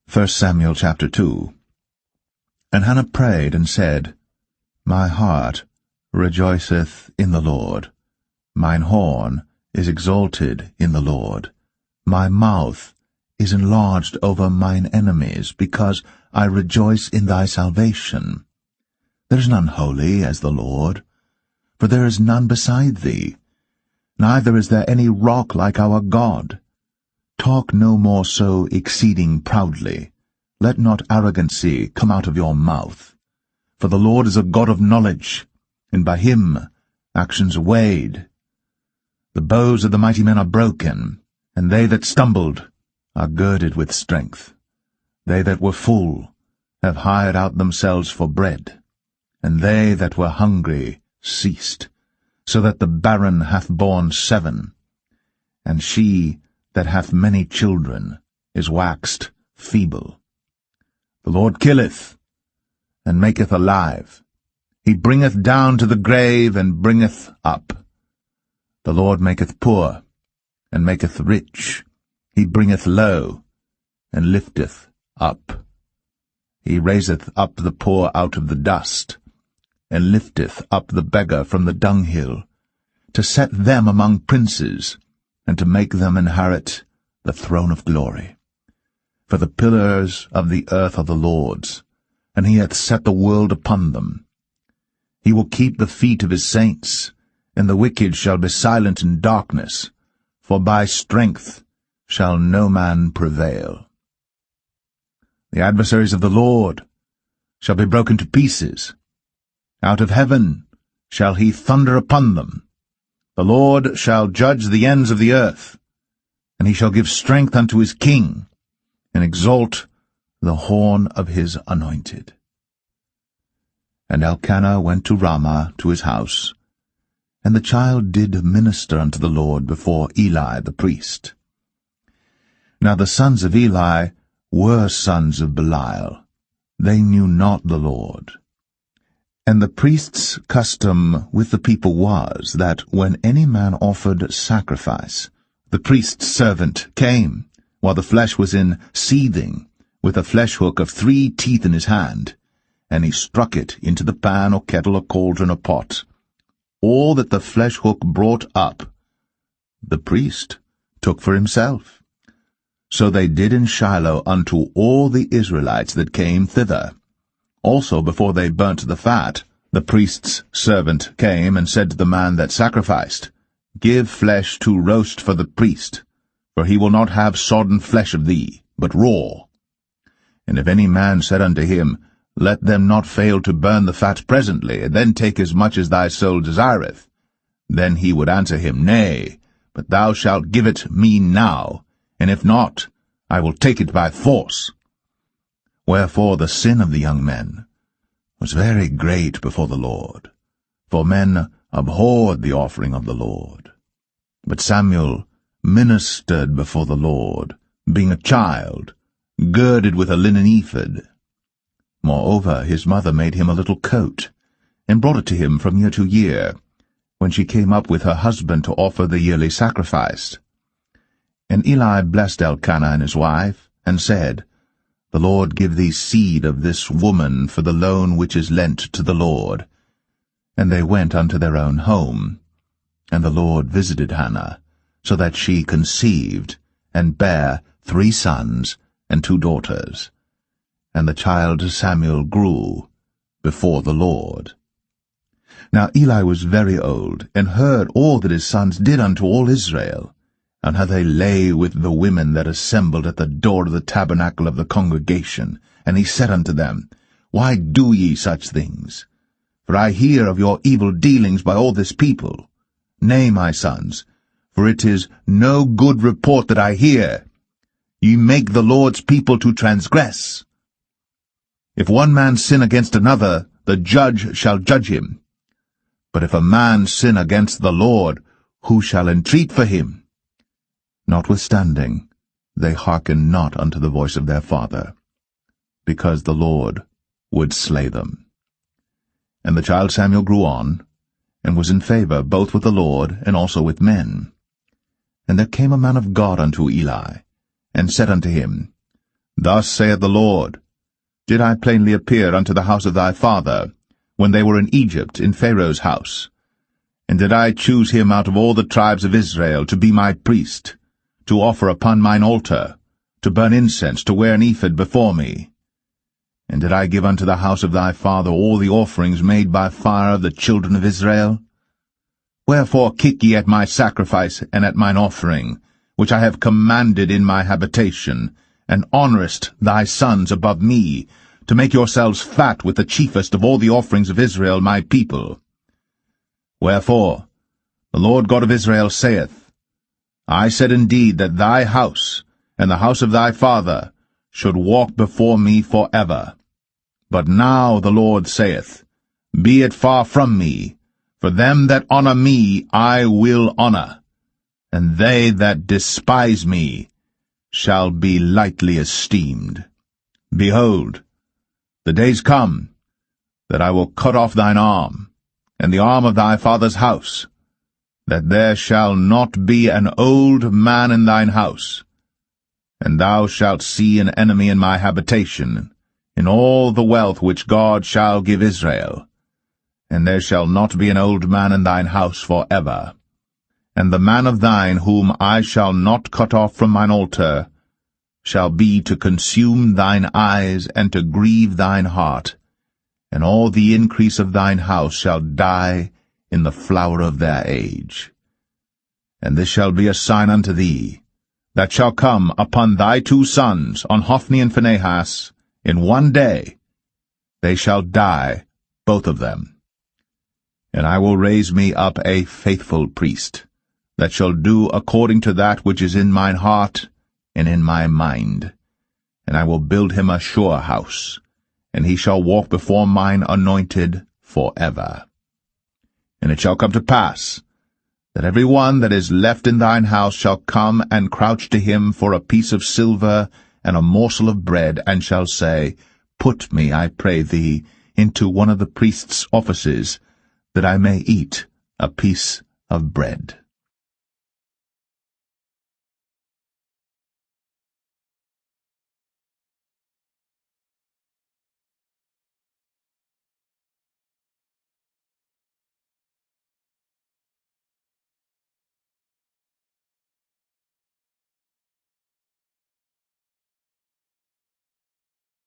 1 Samuel chapter 2. And Hannah prayed and said, My heart rejoiceth in the Lord. Mine horn is exalted in the Lord. My mouth is enlarged over mine enemies, because I rejoice in thy salvation. There is none holy as the Lord, for there is none beside thee. Neither is there any rock like our God. Talk no more so exceeding proudly. Let not arrogancy come out of your mouth. For the Lord is a God of knowledge, and by him actions are weighed. The bows of the mighty men are broken, and they that stumbled are girded with strength. They that were full have hired out themselves for bread, and they that were hungry ceased, so that the barren hath borne 7, and she that hath many children is waxed feeble. The Lord killeth, and maketh alive. He bringeth down to the grave, and bringeth up. The Lord maketh poor, and maketh rich. He bringeth low, and lifteth up. He raiseth up the poor out of the dust, and lifteth up the beggar from the dunghill, to set them among princes, and to make them inherit the throne of glory. For the pillars of the earth are the Lord's, and he hath set the world upon them. He will keep the feet of his saints, and the wicked shall be silent in darkness, for by strength shall no man prevail. The adversaries of the Lord shall be broken to pieces. Out of heaven shall he thunder upon them. The Lord shall judge the ends of the earth, and he shall give strength unto his king, and exalt the horn of his anointed. And Elkanah went to Ramah to his house, and the child did minister unto the Lord before Eli the priest. Now the sons of Eli were sons of Belial. They knew not the Lord. And the priest's custom with the people was, that when any man offered sacrifice, the priest's servant came, while the flesh was in seething, with a flesh-hook of 3 teeth in his hand, and he struck it into the pan or kettle or cauldron or pot. All that the flesh-hook brought up, the priest took for himself. So they did in Shiloh unto all the Israelites that came thither. Also before they burnt the fat, the priest's servant came and said to the man that sacrificed, Give flesh to roast for the priest, for he will not have sodden flesh of thee, but raw. And if any man said unto him, Let them not fail to burn the fat presently, and then take as much as thy soul desireth, then he would answer him, Nay, but thou shalt give it me now, and if not, I will take it by force. Wherefore the sin of the young men was very great before the Lord, for men abhorred the offering of the Lord. But Samuel ministered before the Lord, being a child, girded with a linen ephod. Moreover, his mother made him a little coat, and brought it to him from year to year, when she came up with her husband to offer the yearly sacrifice. And Eli blessed Elkanah and his wife, and said, The Lord give thee seed of this woman for the loan which is lent to the Lord. And they went unto their own home. And the Lord visited Hannah, so that she conceived, and bare 3 sons and 2 daughters. And the child Samuel grew before the Lord. Now Eli was very old, and heard all that his sons did unto all Israel, and how they lay with the women that assembled at the door of the tabernacle of the congregation. And he said unto them, Why do ye such things? For I hear of your evil dealings by all this people. Nay, my sons, for it is no good report that I hear. Ye make the Lord's people to transgress. If one man sin against another, the judge shall judge him. But if a man sin against the Lord, who shall entreat for him? Notwithstanding, they hearkened not unto the voice of their father, because the Lord would slay them. And the child Samuel grew on, and was in favor both with the Lord and also with men. And there came a man of God unto Eli, and said unto him, Thus saith the Lord, Did I plainly appear unto the house of thy father, when they were in Egypt, in Pharaoh's house? And did I choose him out of all the tribes of Israel to be my priest, to offer upon mine altar, to burn incense, to wear an ephod before me? And did I give unto the house of thy father all the offerings made by fire of the children of Israel? Wherefore kick ye at my sacrifice and at mine offering, which I have commanded in my habitation, and honourest thy sons above me, to make yourselves fat with the chiefest of all the offerings of Israel my people? Wherefore, the Lord God of Israel saith, I said indeed that thy house, and the house of thy father, should walk before me for ever. But now the Lord saith, Be it far from me, for them that honour me I will honour, and they that despise me shall be lightly esteemed. Behold, the days come, that I will cut off thine arm, and the arm of thy father's house, that there shall not be an old man in thine house. And thou shalt see an enemy in my habitation, in all the wealth which God shall give Israel. And there shall not be an old man in thine house for ever. And the man of thine whom I shall not cut off from mine altar shall be to consume thine eyes and to grieve thine heart, and all the increase of thine house shall die in the flower of their age. And this shall be a sign unto thee, that shall come upon thy 2 sons, on Hophni and Phinehas, in one day. They shall die, both of them. And I will raise me up a faithful priest, that shall do according to that which is in mine heart and in my mind. And I will build him a sure house, and he shall walk before mine anointed for ever. And it shall come to pass, that every one that is left in thine house shall come and crouch to him for a piece of silver and a morsel of bread, and shall say, Put me, I pray thee, into one of the priest's offices, that I may eat a piece of bread.